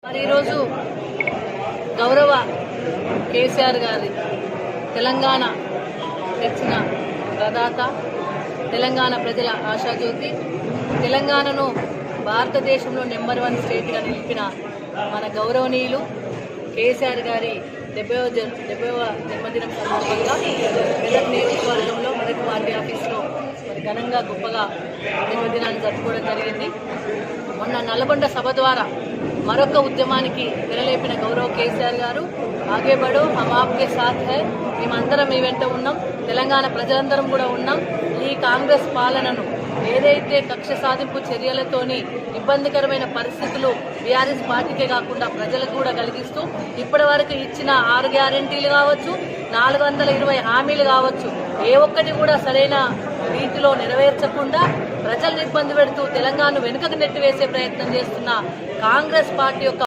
మరి ఈరోజు గౌరవ కేసీఆర్ గారి తెలంగాణ తెచ్చిన ప్రదాత, తెలంగాణ ప్రజల ఆశాజ్యోతి, తెలంగాణను భారతదేశంలో నెంబర్ 1 స్టేట్గా నిలిపిన మన గౌరవనీయులు కేసీఆర్ గారి 70వ జన్మదినం సందర్భంగా మెదక్ నియోజకవర్గంలో మెదక్ పార్టీ ఆఫీస్లో మరి ఘనంగా గొప్పగా జన్మదినాన్ని జరుపుకోవడం జరిగింది. మొన్న నల్లగొండ సభ ద్వారా మరొక ఉద్యమానికి తెరలేపిన గౌరవ కేసీఆర్ గారు ఆగే బడో హమ్ ఆప్కే సాథ్ హై, మేమందరం మీ వెంట ఉన్నాం, తెలంగాణ ప్రజలందరం కూడా ఉన్నాం. ఈ కాంగ్రెస్ పాలనను ఏదైతే కక్ష సాధింపు చర్యలతోని ఇబ్బందికరమైన పరిస్థితులు బీఆర్ఎస్ పార్టీకే కాకుండా ప్రజలకు కూడా కలిగిస్తూ ఇప్పటి వరకు ఇచ్చిన 6 గ్యారెంటీలు కావచ్చు, 420 హామీలు కావచ్చు, ఏ ఒక్కటి కూడా సరైన రీతిలో నెరవేర్చకుండా ప్రజలను ఇబ్బంది పెడుతూ తెలంగాణను వెనుకకు నెట్టివేసే ప్రయత్నం చేస్తున్న కాంగ్రెస్ పార్టీ యొక్క